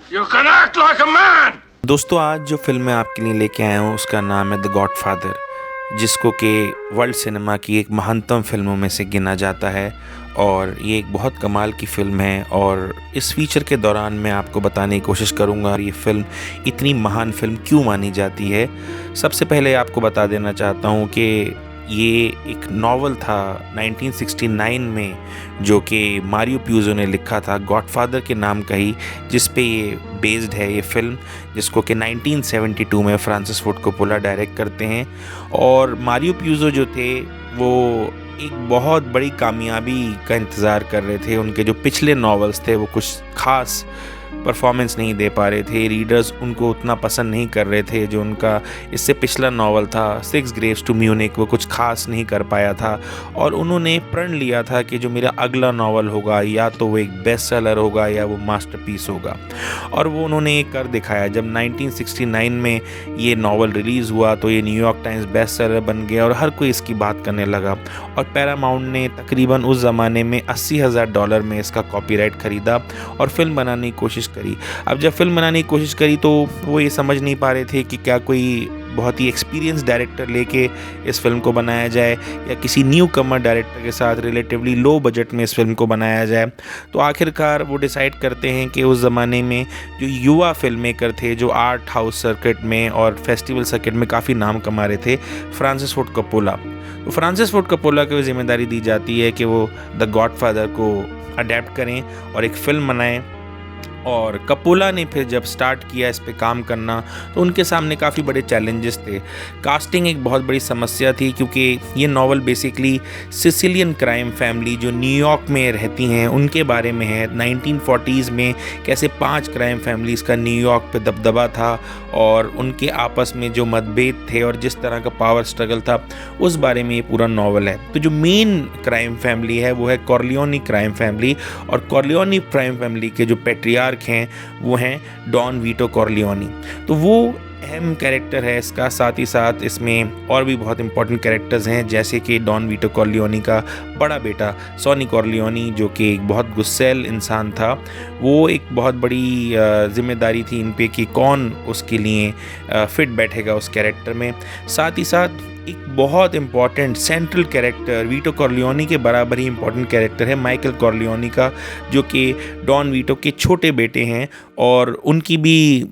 You can act like a man! दोस्तों, आज जो फिल्म मैं आपके लिए लेके आया हूँ उसका नाम है द गॉडफादर, जिसको कि वर्ल्ड सिनेमा की एक महानतम फिल्मों में से गिना जाता है। और ये एक बहुत कमाल की फ़िल्म है और इस फीचर के दौरान मैं आपको बताने की कोशिश करूँगा ये फ़िल्म इतनी महान फ़िल्म क्यों मानी जाती है। सबसे पहले आपको बता देना चाहता हूँ कि ये एक नावल था 1969 में, जो कि मारियो प्यूज़ो ने लिखा था, गॉडफादर के नाम का ही, जिस पे ये बेस्ड है ये फ़िल्म, जिसको कि 1972 में फ्रांसिस फोर्ड कोप्पोला डायरेक्ट करते हैं। और मारियो प्यूज़ो जो थे वो एक बहुत बड़ी कामयाबी का इंतज़ार कर रहे थे। उनके जो पिछले नॉवेल्स थे वो कुछ ख़ास परफॉर्मेंस नहीं दे पा रहे थे, रीडर्स उनको उतना पसंद नहीं कर रहे थे। जो उनका इससे पिछला नावल था सिक्स ग्रेव्स टू म्यूनिक, वो कुछ खास नहीं कर पाया था। और उन्होंने प्रण लिया था कि जो मेरा अगला नावल होगा या तो वो एक बेस्ट सेलर होगा या वो मास्टरपीस होगा, और वो उन्होंने कर दिखाया। जब 1969 में ये नावल रिलीज़ हुआ तो ये न्यूयॉर्क टाइम्स बेस्ट सेलर बन गया और हर कोई इसकी बात करने लगा। और पैरामाउंट ने तकरीबन उस ज़माने में $80,000 में इसका कॉपीराइट ख़रीदा और फिल्म बनाने की कोशिश करी। अब जब फिल्म बनाने की कोशिश करी तो वो ये समझ नहीं पा रहे थे कि क्या कोई बहुत ही एक्सपीरियंस डायरेक्टर लेके इस फिल्म को बनाया जाए या किसी न्यू कमर डायरेक्टर के साथ रिलेटिवली लो बजट में इस फिल्म को बनाया जाए। तो आखिरकार वो डिसाइड करते हैं कि उस ज़माने में जो युवा फिल्म मेकर थे, जो आर्ट हाउस सर्किट में और फेस्टिवल सर्किट में काफ़ी नाम कमा रहे थे, फ्रांसिस फोर्ड कोप्पोला। तो फ्रांसिस फोर्ड कोप्पोला को जिम्मेदारी दी जाती है कि वो द गॉडफादर को अडेप्ट करें और एक फ़िल्म बनाएं। और कपोला ने फिर जब स्टार्ट किया इस पे काम करना तो उनके सामने काफ़ी बड़े चैलेंजेस थे। कास्टिंग एक बहुत बड़ी समस्या थी, क्योंकि ये novel basically Sicilian crime family जो न्यूयॉर्क में रहती हैं उनके बारे में है। 1940s में कैसे 5 क्राइम फैमिलीज़ का न्यूयॉर्क पे दबदबा था और उनके आपस में जो मतभेद थे और जिस तरह का पावर स्ट्रगल था, उस बारे में ये पूरा नावल है। तो जो मेन क्राइम फैमिली है वो है कॉर्लियोनी क्राइम फैमिली, और कॉर्लियोनी क्राइम फैमिली के जो पैट्रियार्क हैं वो हैं डॉन वीटो कॉर्लियोनी। तो वो अहम कैरेक्टर है इसका। साथ ही साथ इसमें और भी बहुत इंपॉर्टेंट कैरेक्टर्स हैं, जैसे कि डॉन वीटो कॉर्लियोनी का बड़ा बेटा सोनी कॉर्लियोनी, जो कि एक बहुत गुस्सैल इंसान था। वो एक बहुत बड़ी जिम्मेदारी थी इन पे कि कौन उसके लिए फिट बैठेगा उस कैरेक्टर में। साथ ही साथ एक बहुत important central character, veto Corleone के बराबर ही इंपॉर्टेंट कैरेक्टर है माइकल कॉर्लियोनी का, जो कि डॉन वीटो के छोटे बेटे हैं। और उनकी भी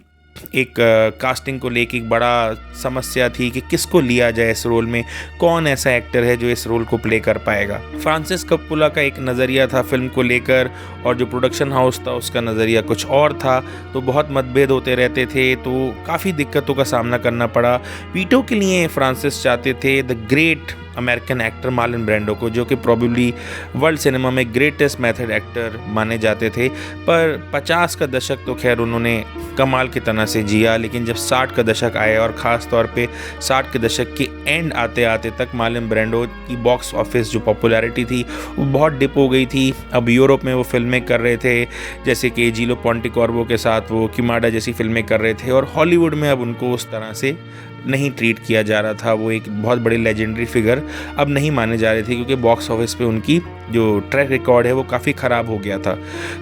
एक कास्टिंग को लेके एक बड़ा समस्या थी कि किसको लिया जाए इस रोल में, कौन ऐसा एक्टर है जो इस रोल को प्ले कर पाएगा। फ्रांसिस कोप्पोला का एक नज़रिया था फिल्म को लेकर और जो प्रोडक्शन हाउस था उसका नज़रिया कुछ और था। तो बहुत मतभेद होते रहते थे, तो काफ़ी दिक्कतों का सामना करना पड़ा। वीटो के लिए फ्रांसिस चाहते थे the great American actor Marlon Brando को, जो कि प्रोबेबली वर्ल्ड सिनेमा में ग्रेटेस्ट मेथड एक्टर माने जाते थे। पर 50 का दशक तो खैर उन्होंने कमाल की तरह से जिया, लेकिन जब 60 का दशक आया और ख़ास तौर पे 60 के दशक के एंड आते आते तक मार्लन ब्रैंडो की बॉक्स ऑफिस जो पॉपुलैरिटी थी वो बहुत डिप हो गई थी। अब यूरोप में वो फिल्में कर रहे थे, जैसे कि जीलो पॉन्टिकॉर्वो के साथ वो किमाडा जैसी फिल्में कर रहे थे, और हॉलीवुड में अब उनको उस तरह से नहीं ट्रीट किया जा रहा था। वो एक बहुत बड़े लेजेंडरी फिगर अब नहीं माने जा रहे थे, क्योंकि बॉक्स ऑफिस पे उनकी जो ट्रैक रिकॉर्ड है वो काफ़ी ख़राब हो गया था।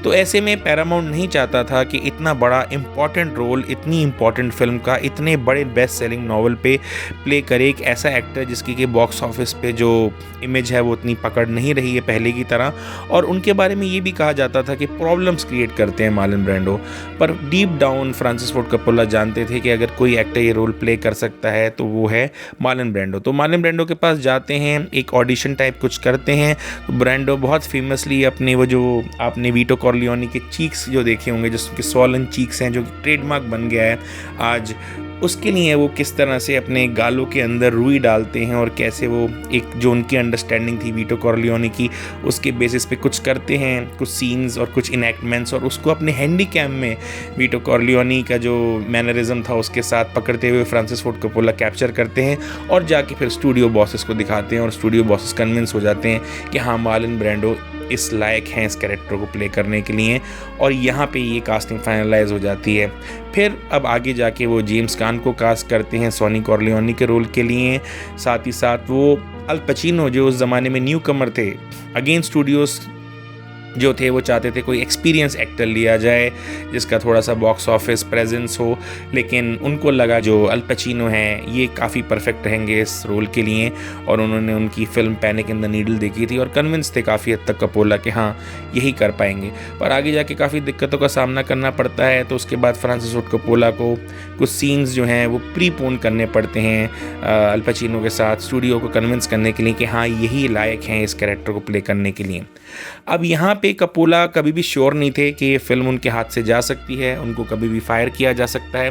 तो ऐसे में पैरामाउंट नहीं चाहता था कि इतना बड़ा इम्पॉर्टेंट रोल इतनी इम्पॉर्टेंट फिल्म का इतने बड़े बेस्ट सेलिंग नावल पे प्ले करे एक ऐसा एक्टर जिसकी कि बॉक्स ऑफिस पे जो इमेज है वो उतनी पकड़ नहीं रही है पहले की तरह। और उनके बारे में ये भी कहा जाता था कि प्रॉब्लम्स क्रिएट करते हैं मार्लन ब्रैंडो। पर deep down Francis Ford Coppola जानते थे कि अगर कोई एक्टर ये रोल प्ले कर सकता है तो वो है मार्लन ब्रैंडो। तो मार्लन ब्रैंडो के पास जाते हैं, एक ऑडिशन टाइप कुछ करते हैं। तो ब्रैंडो बहुत फेमसली अपने वो जो आपने वीटो कॉर्लियोनी के चीक्स जो देखे होंगे, जिसके स्वॉलन चीक्स हैं, जो ट्रेडमार्क बन गया है आज, उसके लिए वो किस तरह से अपने गालों के अंदर रुई डालते हैं और कैसे वो एक जो उनकी अंडरस्टैंडिंग थी वीटो कॉर्लियोनी की, उसके बेसिस पे कुछ करते हैं, कुछ सीन्स और कुछ इनैक्टमेंट्स, और उसको अपने हैंडी कैम में वीटो कॉर्लियोनी का जो मैनरिज्म था उसके साथ पकड़ते हुए फ्रांसिस फोर्ड कोप्पोला कैप्चर करते हैं और जाके फिर स्टूडियो बॉसेस को दिखाते हैं। और स्टूडियो बॉसेस कन्विंस हो जाते हैं कि हाँ, मार्लन ब्रैंडो इस लायक हैं इस कैरेक्टर को प्ले करने के लिए, और यहाँ पे ये कास्टिंग फाइनलाइज हो जाती है। फिर अब आगे जाके वो जेम्स कान को कास्ट करते हैं सोनी कॉर्लियोनी के रोल के लिए। साथ ही साथ वो अल पचिनो जो उस ज़माने में न्यू कमर थे, अगेन स्टूडियोज जो थे वो चाहते थे कोई एक्सपीरियंस एक्टर लिया जाए जिसका थोड़ा सा बॉक्स ऑफिस प्रेजेंस हो, लेकिन उनको लगा जो अल पचिनो हैं ये काफ़ी परफेक्ट रहेंगे इस रोल के लिए, और उन्होंने उनकी film panic in the needle देखी थी और कन्विंस थे काफ़ी हद तक कपोला कि हाँ यही कर पाएंगे। पर आगे जाके काफ़ी दिक्कतों का सामना करना पड़ता है, तो उसके बाद फ्रांसिस फोर्ड कपोला को कुछ सीन्स जो हैं वो प्रीपोन करने पड़ते हैं अल पचिनो के साथ, स्टूडियो को कन्विंस करने के लिए कि हाँ यही लायक हैं इस कैरेक्टर को प्ले करने के लिए। अब यहाँ पे कपोला कभी भी श्योर नहीं थे कि ये फिल्म उनके हाथ से जा सकती है, उनको कभी भी फायर किया जा सकता है,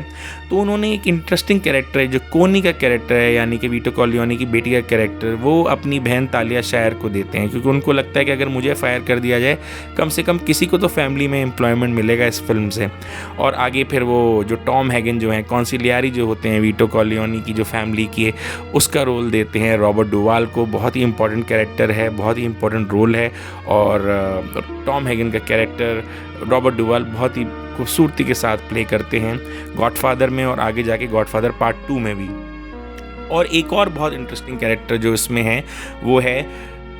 तो उन्होंने एक इंटरेस्टिंग कैरेक्टर है जो कोनी का कैरेक्टर है, यानी कि वीटो कॉर्लियोनी की बेटी का कैरेक्टर, वो अपनी बहन तालिया शायर को देते हैं, क्योंकि उनको लगता है कि अगर मुझे फायर कर दिया जाए कम से कम किसी को तो फैमिली में एम्प्लॉयमेंट मिलेगा इस फिल्म से। और आगे फिर वो जो टॉम हैगन जो है कॉन्सिलियारी जो होते हैं वीटो कॉर्लियोनी की जो फैमिली की है, उसका रोल देते हैं रॉबर्ट डुवाल को। बहुत ही इंपॉर्टेंट कैरेक्टर है, बहुत ही इंपॉर्टेंट रोल है, और टॉम हैगन का कैरेक्टर रॉबर्ट डुवाल बहुत ही खूबसूरती के साथ प्ले करते हैं गॉडफादर में और आगे जाके गॉडफादर पार्ट 2 में भी। और एक और बहुत इंटरेस्टिंग कैरेक्टर जो इसमें है वो है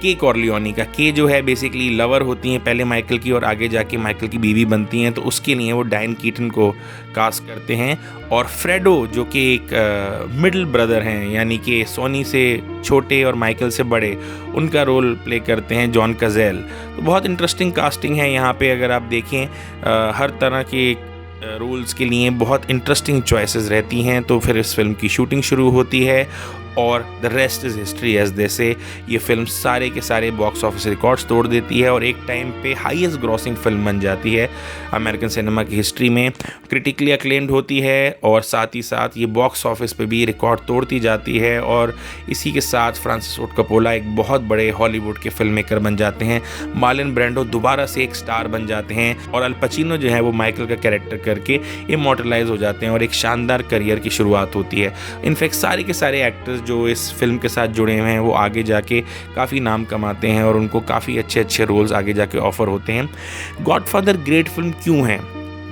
के कॉर्लियोनी का। के जो है बेसिकली लवर होती हैं पहले माइकल की और आगे जाके माइकल की बीवी बनती हैं, तो उसके लिए वो डायन कीटन को कास्ट करते हैं। और फ्रेडो जो कि एक मिडिल ब्रदर हैं, यानी कि सोनी से छोटे और माइकल से बड़े, उनका रोल प्ले करते हैं जॉन कज़ेल। तो बहुत इंटरेस्टिंग कास्टिंग है यहाँ पे। अगर आप देखें हर तरह के रोल्स के लिए बहुत इंटरेस्टिंग चॉइसेस रहती हैं। तो फिर इस फिल्म की शूटिंग शुरू होती है और the rest is history as they say. ये फिल्म सारे के सारे बॉक्स ऑफिस रिकॉर्ड्स तोड़ देती है और एक टाइम पे हाईएस्ट ग्रॉसिंग फिल्म बन जाती है अमेरिकन सिनेमा की हिस्ट्री में। क्रिटिकली अक्लेम्ड होती है और साथ ही साथ ये बॉक्स ऑफिस पे भी रिकॉर्ड तोड़ती जाती है, और इसी के साथ फ्रांसिस फोर्ड कपोला एक बहुत बड़े हॉलीवुड के फिल्म मेकर बन जाते हैं। मार्लन ब्रांडो दोबारा से एक स्टार बन जाते हैं और अल पचिनो जो है वो माइकल का कैरेक्टर करके इमॉर्टलाइज हो जाते हैं और एक शानदार करियर की शुरुआत होती है। इनफैक्ट सारे के सारे एक्टर्स जो इस फिल्म के साथ जुड़े हुए हैं वो आगे जाके काफ़ी नाम कमाते हैं और उनको काफ़ी अच्छे अच्छे रोल्स आगे जाके ऑफर होते हैं। गॉडफादर ग्रेट फिल्म क्यों है?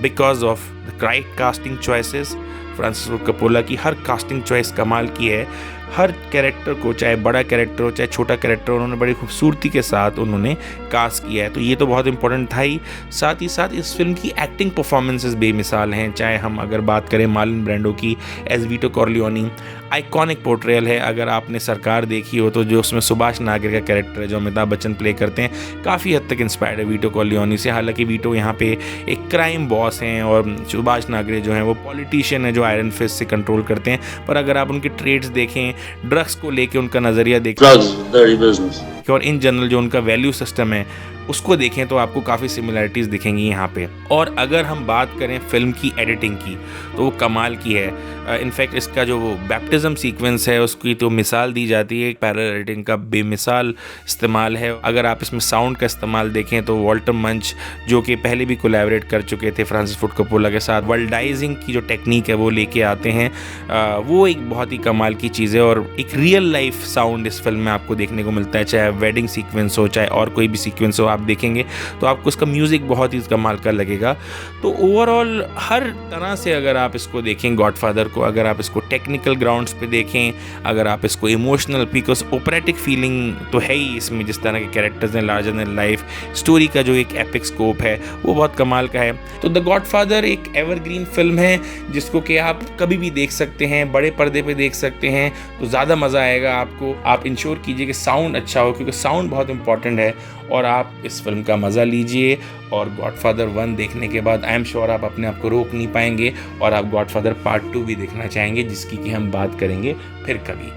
Because of the right casting choices. Francis Ford Coppola की हर कास्टिंग चॉइस कमाल की है। हर कैरेक्टर को, चाहे बड़ा कैरेक्टर हो चाहे छोटा कैरेक्टर, उन्होंने बड़ी खूबसूरती के साथ उन्होंने कास्ट किया है, तो ये तो बहुत इंपॉर्टेंट था ही। साथ ही साथ इस फिल्म की एक्टिंग परफॉर्मेंसेस बेमिसाल हैं। चाहे हम अगर बात करें मार्लन ब्रांडो की as Vito Corleone, iconic portrayal है। अगर आपने सरकार देखी हो तो जो उसमें सुभाष नागर का कैरेक्टर है जो अमिताभ बच्चन प्ले करते हैं, काफ़ी हद तक इंस्पायर्ड है वीटो कॉर्लियोनी से। हालांकि वीटो यहाँ पे एक क्राइम बॉस हैं और सुभाष नागरे जो हैं वो पॉलिटिशियन है जो आयरन फिस्ट से कंट्रोल करते हैं। पर अगर आप उनके ट्रेड्स देखें, ड्रग्स को लेके उनका नज़रिया देखें और इन जनरल जो उनका वैल्यू सिस्टम है उसको देखें, तो आपको काफ़ी सिमिलरिटीज़ दिखेंगी यहाँ पे। और अगर हम बात करें फिल्म की एडिटिंग की तो वो कमाल की है। इनफैक्ट इसका जो वो बैप्टिज्म सीक्वेंस है उसकी तो मिसाल दी जाती है। पैरेलल एडिटिंग का बेमिसाल इस्तेमाल है। अगर आप इसमें साउंड का इस्तेमाल देखें तो वॉल्टर मंच जो कि पहले भी कोलैबोरेट कर चुके थे फ्रांसिस फोर्ड कपोला के साथ, वर्ल्डाइजिंग की जो टेक्निक है वो लेके आते हैं। वो एक बहुत ही कमाल की चीज़ है और एक रियल लाइफ साउंड इस फिल्म में आपको देखने को मिलता है। चाहे वेडिंग सीक्वेंस हो चाहे और कोई भी सीक्वेंस हो, आप देखेंगे तो आपको इसका म्यूज़िक बहुत ही कमाल का लगेगा। तो ओवरऑल हर तरह से अगर आप इसको देखें गॉडफादर को, अगर आप इसको टेक्निकल ग्राउंड्स पे देखें, अगर आप इसको इमोशनल, बिकॉज ओपरेटिक फीलिंग तो है ही इसमें, जिस तरह के कैरेक्टर्स हैं, लार्जर देन लाइफ स्टोरी का जो एक एपिक स्कोप है वो बहुत कमाल का है। तो द गॉडफादर एक एवरग्रीन फिल्म है जिसको कि आप कभी भी देख सकते हैं, बड़े पर्दे पे देख सकते हैं, तो ज़्यादा मज़ा आएगा आपको। आप इंश्योर कीजिए कि साउंड अच्छा हो, क्योंकि साउंड बहुत इंपॉर्टेंट है, और आप इस फिल्म का मज़ा लीजिए। और गॉडफादर 1 देखने के बाद आई एम श्योर आप अपने आप को रोक नहीं पाएंगे और आप गॉडफादर पार्ट 2 भी देखना चाहेंगे, जिसकी कि हम बात करेंगे फिर कभी।